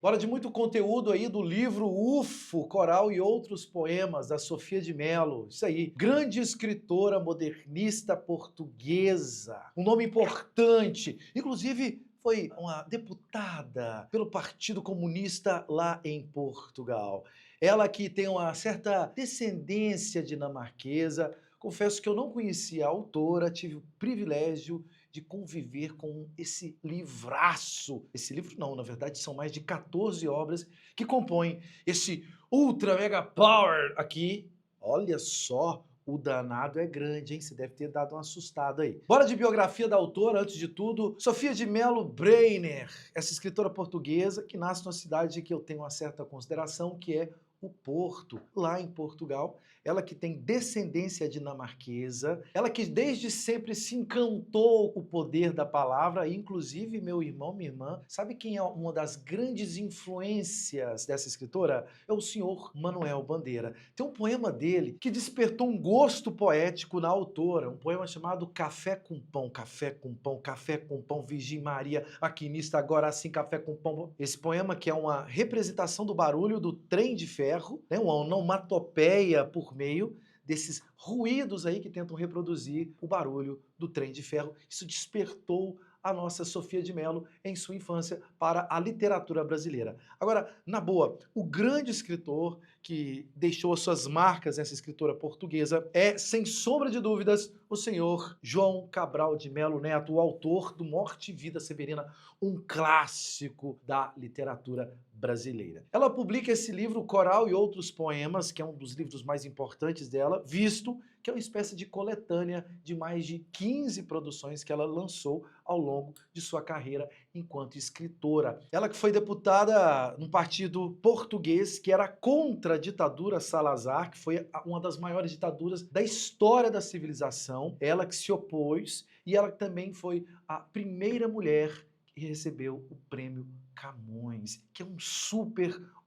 Bora de muito conteúdo aí do livro UFO, Coral e Outros Poemas, da Sofia de Mello. Isso aí, grande escritora modernista portuguesa. Um nome importante. Inclusive, foi uma deputada pelo Partido Comunista lá em Portugal. Ela que tem uma certa descendência dinamarquesa. Confesso que eu não conhecia a autora, tive o privilégio de conviver com esse livraço. Esse livro não, na verdade são mais de 14 obras que compõem esse ultra mega power aqui. Olha só, o danado é grande, hein? Você deve ter dado uma assustada aí. Bora de biografia da autora, antes de tudo. Sofia de Mello Breiner, essa escritora portuguesa que nasce numa cidade que eu tenho uma certa consideração, que é o Porto, lá em Portugal. Ela que tem descendência dinamarquesa, ela que desde sempre se encantou com o poder da palavra, inclusive meu irmão, minha irmã, sabe quem é uma das grandes influências dessa escritora? É o senhor Manuel Bandeira. Tem um poema dele que despertou um gosto poético na autora, um poema chamado Café com Pão, Café com Pão, Café com Pão, Virgem Maria, maquinista agora assim, Café com Pão. Esse poema que é uma representação do barulho do trem de ferro, né, uma onomatopeia por meio desses ruídos aí que tentam reproduzir o barulho do trem de ferro. Isso despertou a nossa Sofia de Mello em sua infância para a literatura brasileira. Agora, na boa, o grande escritor que deixou as suas marcas nessa escritora portuguesa é, sem sombra de dúvidas, o senhor João Cabral de Melo Neto, o autor do Morte e Vida Severina, um clássico da literatura brasileira. Ela publica esse livro, Coral e Outros Poemas, que é um dos livros mais importantes dela, visto que é uma espécie de coletânea de mais de 15 produções que ela lançou ao longo de sua carreira enquanto escritora. Ela que foi deputada num partido português que era contra a ditadura Salazar, que foi uma das maiores ditaduras da história da civilização. Ela que se opôs e ela também foi a primeira mulher que recebeu o prêmio Camões, que é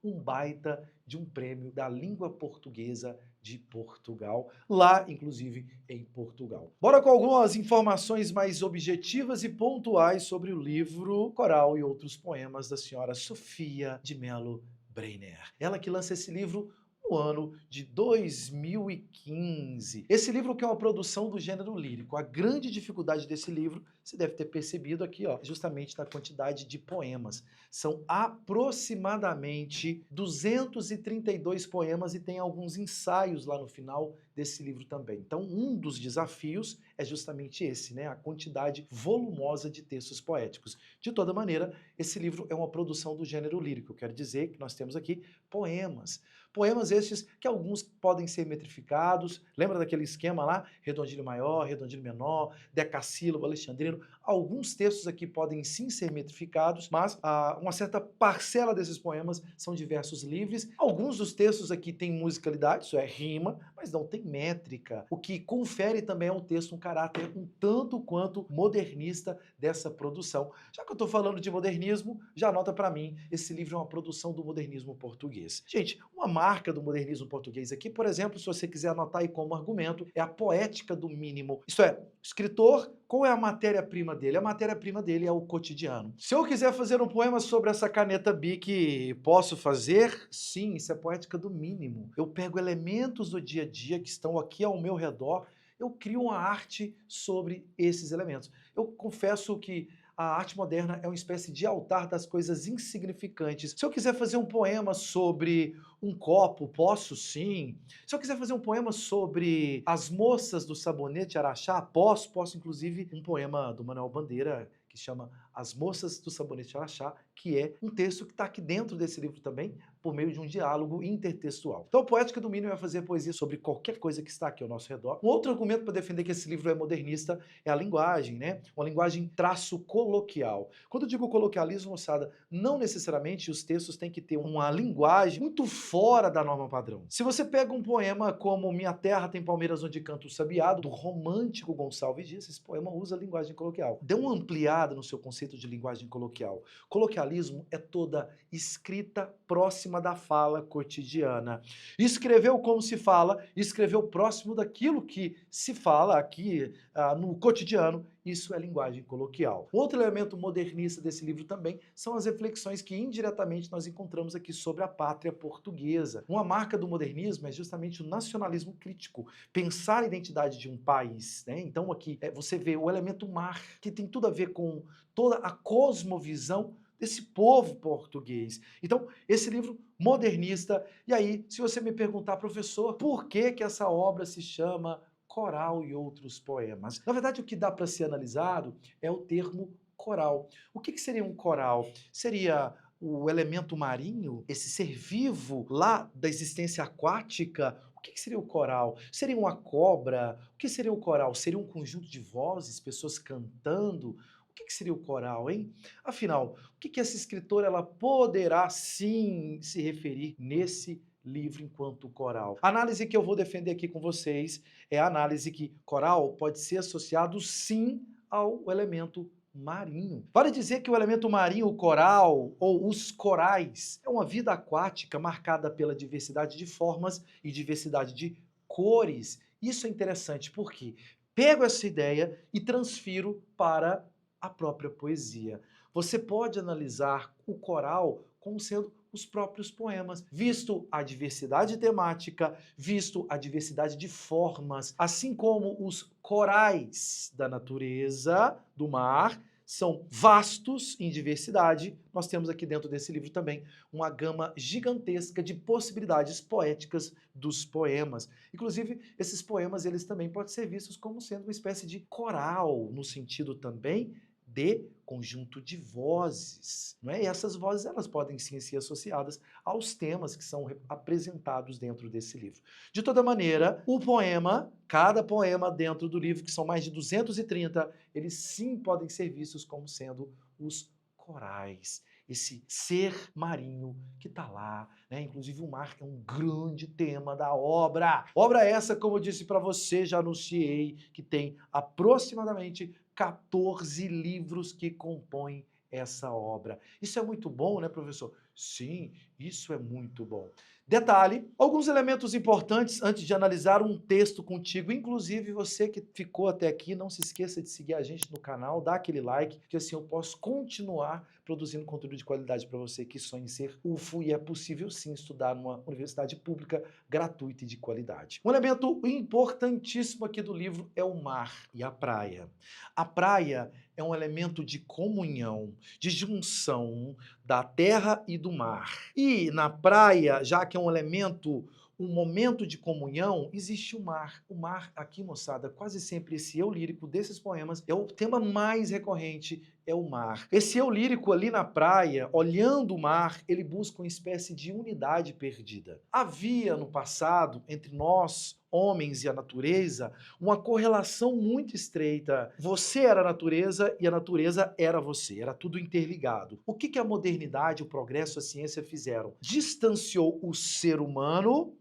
um baita de um prêmio da língua portuguesa de Portugal, lá, inclusive, em Portugal. Bora com algumas informações mais objetivas e pontuais sobre o livro Coral e Outros Poemas da senhora Sofia de Mello Breiner. Ela que lança esse livro no ano de 2015. Esse livro que é uma produção do gênero lírico. A grande dificuldade desse livro, você deve ter percebido aqui, ó, justamente na quantidade de poemas. São aproximadamente 232 poemas e tem alguns ensaios lá no final desse livro também. Então, um dos desafios é justamente esse, né? A quantidade volumosa de textos poéticos. De toda maneira, esse livro é uma produção do gênero lírico. Eu quero dizer que nós temos aqui poemas. Poemas estes que alguns podem ser metrificados. Lembra daquele esquema lá? Redondilho maior, redondilho menor, decassílabo, alexandrino. Alguns textos aqui podem sim ser metrificados, mas uma certa parcela desses poemas são de versos livres. Alguns dos textos aqui têm musicalidade, isso é rima, mas não tem métrica, o que confere também ao texto um caráter um tanto quanto modernista dessa produção. Já que eu estou falando de modernismo, já anota para mim, esse livro é uma produção do modernismo português. Gente, uma marca do modernismo português aqui, por exemplo, se você quiser anotar aí como argumento, é a poética do mínimo. Isto é, o escritor, qual é a matéria-prima dele? A matéria-prima dele é o cotidiano. Se eu quiser fazer um poema sobre essa caneta Bic, posso fazer? Sim, isso é poética do mínimo. Eu pego elementos do dia a dia que estão aqui ao meu redor, eu crio uma arte sobre esses elementos. Eu confesso que a arte moderna é uma espécie de altar das coisas insignificantes. Se eu quiser fazer um poema sobre um copo, posso sim. Se eu quiser fazer um poema sobre as moças do sabonete Araxá, posso inclusive um poema do Manuel Bandeira que chama As Moças do Sabonete Araxá, que é um texto que está aqui dentro desse livro também, por meio de um diálogo intertextual. Então, a Poética do Mínimo é fazer poesia sobre qualquer coisa que está aqui ao nosso redor. Um outro argumento para defender que esse livro é modernista é a linguagem, né? Uma linguagem traço coloquial. Quando eu digo coloquialismo, moçada, não necessariamente os textos têm que ter uma linguagem muito fora da norma padrão. Se você pega um poema como Minha Terra Tem Palmeiras Onde Canta o Sabiá, do romântico Gonçalves Dias, esse poema usa linguagem coloquial. Dê uma ampliada no seu conceito de linguagem coloquial. Coloquialismo é toda escrita próxima da fala cotidiana. Escreveu como se fala, escreveu próximo daquilo que se fala aqui no cotidiano isso é linguagem coloquial. Outro elemento modernista desse livro também são as reflexões que indiretamente nós encontramos aqui sobre a pátria portuguesa. Uma marca do modernismo é justamente o nacionalismo crítico, pensar a identidade de um país, né? Então aqui você vê o elemento mar, que tem tudo a ver com toda a cosmovisão desse povo português. Então, esse livro modernista, e aí, se você me perguntar, professor, por que que essa obra se chama Coral e Outros Poemas? Na verdade, o que dá para ser analisado é o termo coral. O que que seria um coral? Seria o elemento marinho, esse ser vivo lá da existência aquática? O que que seria o coral? Seria uma cobra? O que seria o coral? Seria um conjunto de vozes, pessoas cantando? O que que seria o coral, hein? Afinal, o que que essa escritora ela poderá sim se referir nesse livro enquanto coral? A análise que eu vou defender aqui com vocês é a análise que coral pode ser associado sim ao elemento marinho. Vale dizer que o elemento marinho, o coral ou os corais, é uma vida aquática marcada pela diversidade de formas e diversidade de cores. Isso é interessante porque pego essa ideia e transfiro para a própria poesia. Você pode analisar o coral como sendo os próprios poemas, visto a diversidade temática, visto a diversidade de formas, assim como os corais da natureza, do mar, são vastos em diversidade, nós temos aqui dentro desse livro também uma gama gigantesca de possibilidades poéticas dos poemas. Inclusive, esses poemas eles também podem ser vistos como sendo uma espécie de coral, no sentido também de conjunto de vozes, não é? E essas vozes elas podem sim ser associadas aos temas que são apresentados dentro desse livro. De toda maneira, o poema, cada poema dentro do livro, que são mais de 230, eles sim podem ser vistos como sendo os corais, esse ser marinho que está lá, né? Inclusive o mar é um grande tema da obra. Obra essa, como eu disse para você, já anunciei, que tem aproximadamente 14 livros que compõem essa obra. Isso é muito bom, né, professor? Sim, isso é muito bom. Detalhe, alguns elementos importantes antes de analisar um texto contigo, inclusive você que ficou até aqui, não se esqueça de seguir a gente no canal, dá aquele like, que assim eu posso continuar produzindo conteúdo de qualidade para você que sonha em ser UFO e é possível sim estudar numa universidade pública gratuita e de qualidade. Um elemento importantíssimo aqui do livro é o mar e a praia. A praia é um elemento de comunhão, de junção da terra e do mar. E na praia, já que é um elemento, um momento de comunhão, existe o mar. O mar aqui, moçada, quase sempre esse eu lírico desses poemas é o tema mais recorrente, é o mar. Esse eu lírico ali na praia, olhando o mar, ele busca uma espécie de unidade perdida. Havia no passado, entre nós, homens e a natureza, uma correlação muito estreita. Você era a natureza e a natureza era você, era tudo interligado. O que a modernidade, o progresso, a ciência fizeram? Distanciou o ser humano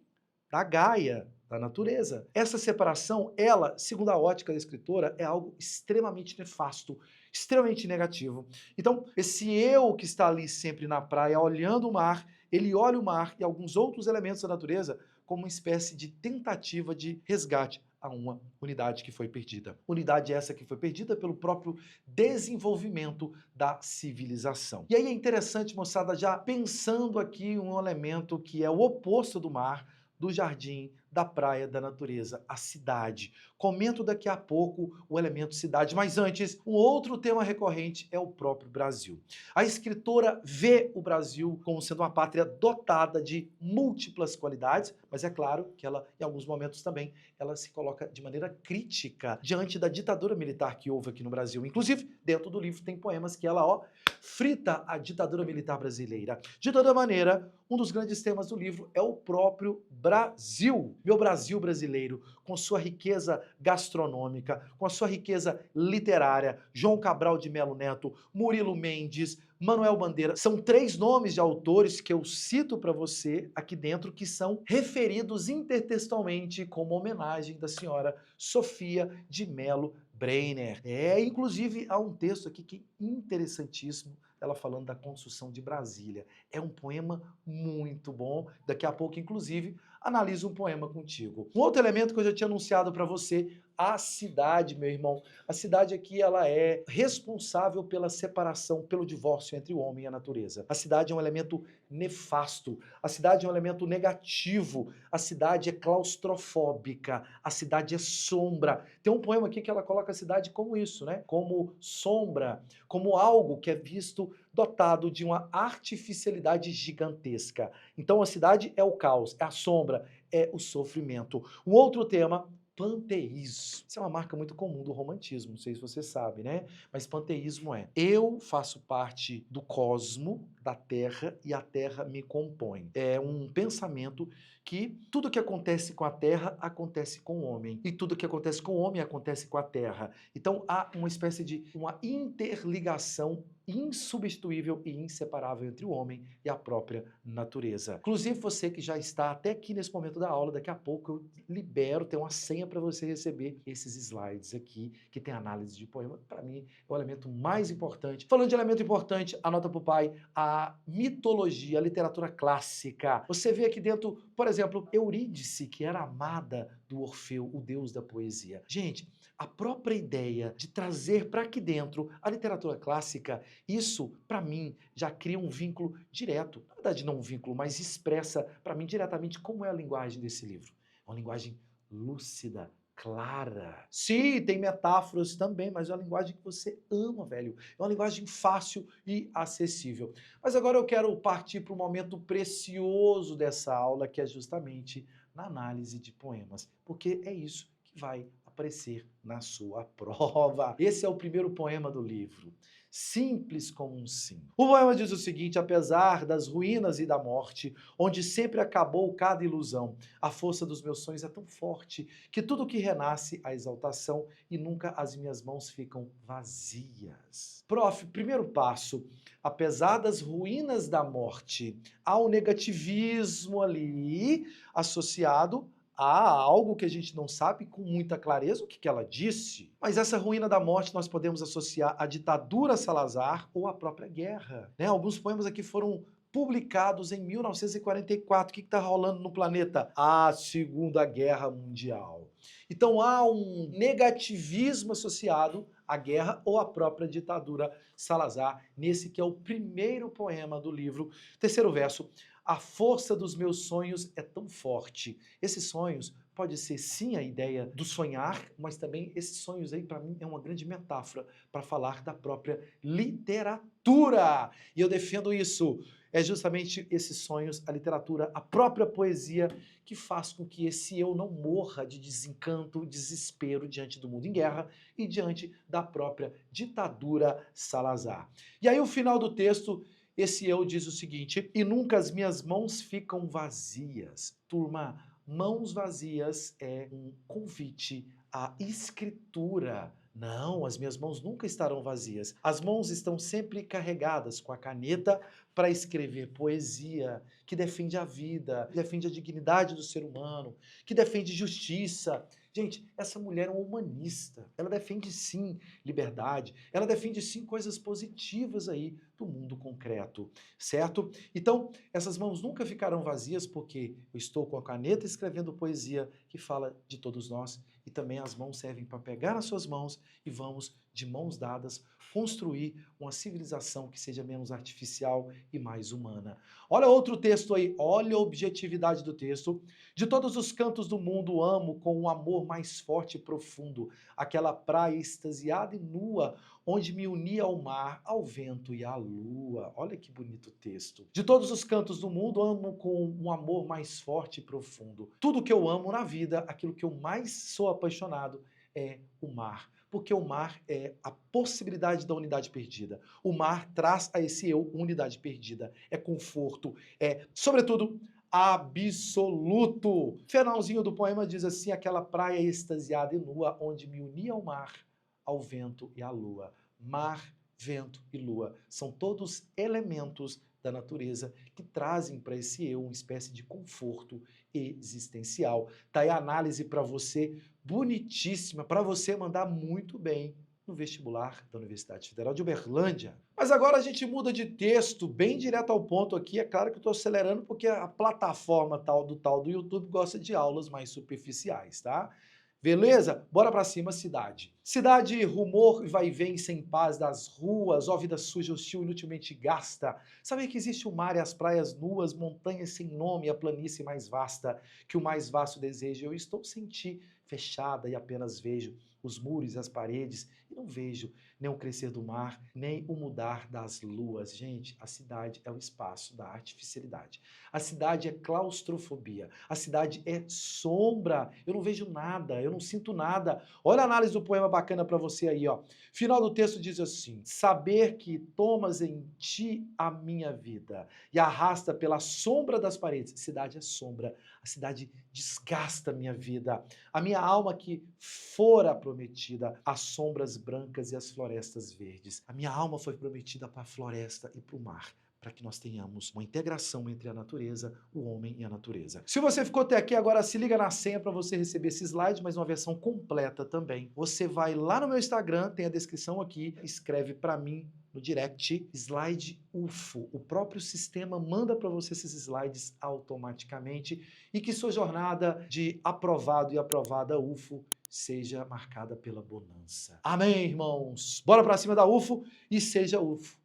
da Gaia, da natureza. Essa separação, ela, segundo a ótica da escritora, é algo extremamente nefasto, extremamente negativo. Então, esse eu que está ali sempre na praia, olhando o mar, ele olha o mar e alguns outros elementos da natureza como uma espécie de tentativa de resgate a uma unidade que foi perdida. Unidade essa que foi perdida pelo próprio desenvolvimento da civilização. E aí é interessante, moçada, já pensando aqui um elemento que é o oposto do mar, do jardim, da praia, da natureza, a cidade. Comento daqui a pouco o elemento cidade, mas antes, um outro tema recorrente é o próprio Brasil. A escritora vê o Brasil como sendo uma pátria dotada de múltiplas qualidades, mas é claro que ela, em alguns momentos também, ela se coloca de maneira crítica diante da ditadura militar que houve aqui no Brasil. Inclusive, dentro do livro tem poemas que ela, frita a ditadura militar brasileira. De toda maneira, um dos grandes temas do livro é o próprio Brasil. Meu Brasil brasileiro, com sua riqueza gastronômica, com a sua riqueza literária, João Cabral de Melo Neto, Murilo Mendes, Manuel Bandeira, são 3 nomes de autores que eu cito para você aqui dentro que são referidos intertextualmente como homenagem da senhora Sofia de Melo Breiner. Inclusive há um texto aqui que é interessantíssimo, ela falando da construção de Brasília. É um poema muito bom. Daqui a pouco, inclusive, analiso um poema contigo. Um outro elemento que eu já tinha anunciado para você, a cidade, meu irmão. A cidade aqui, ela é responsável pela separação, pelo divórcio entre o homem e a natureza. A cidade é um elemento nefasto, a cidade é um elemento negativo, a cidade é claustrofóbica, a cidade é sombra. Tem um poema aqui que ela coloca a cidade como isso, né? Como sombra, como algo que é visto dotado de uma artificialidade gigantesca. Então a cidade é o caos, é a sombra, é o sofrimento. Um outro tema, panteísmo. Isso é uma marca muito comum do romantismo, não sei se você sabe, né? Mas panteísmo é: eu faço parte do cosmo, da Terra, e a Terra me compõe. É um pensamento que tudo que acontece com a Terra acontece com o homem, e tudo que acontece com o homem acontece com a Terra. Então há uma espécie de uma interligação insubstituível e inseparável entre o homem e a própria natureza. Inclusive você que já está até aqui nesse momento da aula, daqui a pouco eu libero, tem uma senha para você receber esses slides aqui, que tem análise de poema. Para mim é o elemento mais importante. Falando de elemento importante, anota para o pai, a mitologia, a literatura clássica. Você vê aqui dentro, por exemplo, Eurídice, que era amada do Orfeu, o deus da poesia. Gente, a própria ideia de trazer para aqui dentro a literatura clássica, isso, para mim, já cria um vínculo direto. Na verdade, não um vínculo, mas expressa para mim diretamente como é a linguagem desse livro. É uma linguagem lúcida, clara. Sim, tem metáforas também, mas é uma linguagem que você ama, velho. É uma linguagem fácil e acessível. Mas agora eu quero partir para o momento precioso dessa aula, que é justamente na análise de poemas, porque é isso que vai aparecer na sua prova. Esse é o primeiro poema do livro. Simples como um sim. O poema diz o seguinte: apesar das ruínas e da morte, onde sempre acabou cada ilusão, a força dos meus sonhos é tão forte que tudo que renasce a exaltação e nunca as minhas mãos ficam vazias. Prof, primeiro passo, apesar das ruínas da morte, há um negativismo ali associado há algo que a gente não sabe com muita clareza o que ela disse. Mas essa ruína da morte nós podemos associar à ditadura Salazar ou à própria guerra, né? Alguns poemas aqui foram publicados em 1944. O que está rolando no planeta? A Segunda Guerra Mundial. Então há um negativismo associado à guerra ou à própria ditadura Salazar, nesse que é o primeiro poema do livro. Terceiro verso: a força dos meus sonhos é tão forte. Esses sonhos pode ser sim a ideia do sonhar, mas também esses sonhos aí para mim é uma grande metáfora para falar da própria literatura. E eu defendo isso. É justamente esses sonhos, a literatura, a própria poesia que faz com que esse eu não morra de desencanto, desespero diante do mundo em guerra e diante da própria ditadura Salazar. E aí o final do texto, esse eu diz o seguinte: e nunca as minhas mãos ficam vazias. Turma, mãos vazias é um convite à escritura. Não, as minhas mãos nunca estarão vazias. As mãos estão sempre carregadas com a caneta para escrever poesia que defende a vida, que defende a dignidade do ser humano, que defende justiça. Gente, essa mulher é uma humanista. Ela defende sim liberdade, ela defende sim coisas positivas aí do mundo concreto, certo? Então, essas mãos nunca ficarão vazias porque eu estou com a caneta escrevendo poesia que fala de todos nós, e também as mãos servem para pegar nas suas mãos e vamos, de mãos dadas, construir uma civilização que seja menos artificial e mais humana. Olha outro texto aí, olha a objetividade do texto. De todos os cantos do mundo amo com um amor mais forte e profundo aquela praia extasiada e nua, onde me uni ao mar, ao vento e à lua. Olha que bonito texto. De todos os cantos do mundo amo com um amor mais forte e profundo. Tudo que eu amo na vida, aquilo que eu mais sou apaixonado é o mar. Porque o mar é a possibilidade da unidade perdida. O mar traz a esse eu unidade perdida. É conforto, é, sobretudo, absoluto. Finalzinho do poema diz assim: aquela praia extasiada e nua, onde me uni ao mar, ao vento e à lua. Mar, vento e lua são todos elementos da natureza que trazem para esse eu uma espécie de conforto existencial. Tá aí a análise para você, bonitíssima, para você mandar muito bem no vestibular da Universidade Federal de Uberlândia. Mas agora a gente muda de texto, bem direto ao ponto aqui. É claro que eu estou acelerando porque a plataforma tal do YouTube gosta de aulas mais superficiais, tá? Beleza? Bora pra cima, cidade. Cidade, rumor, vai e vem sem paz das ruas, ó vida suja, hostil, inutilmente gasta. Saber que existe o mar e as praias nuas, montanhas sem nome e a planície mais vasta, que o mais vasto desejo. Eu estou sem ti, fechada, e apenas vejo os muros e as paredes, e não vejo nem o crescer do mar, nem o mudar das luas. Gente, a cidade é o espaço da artificialidade. A cidade é claustrofobia. A cidade é sombra. Eu não vejo nada, eu não sinto nada. Olha a análise do poema bacana para você aí, ó. Final do texto diz assim: saber que tomas em ti a minha vida e arrasta pela sombra das paredes. Cidade é sombra. A cidade desgasta a minha vida. A minha alma que fora prometida às sombras brancas e às florestas verdes. A minha alma foi prometida para a floresta e para o mar, para que nós tenhamos uma integração entre a natureza, o homem e a natureza. Se você ficou até aqui, agora se liga na senha para você receber esse slide, mas uma versão completa também. Você vai lá no meu Instagram, tem a descrição aqui, escreve para mim no direct, slide UFO. O próprio sistema manda para você esses slides automaticamente e que sua jornada de aprovado e aprovada UFO seja marcada pela bonança. Amém, irmãos? Bora para cima da UFO e seja UFO.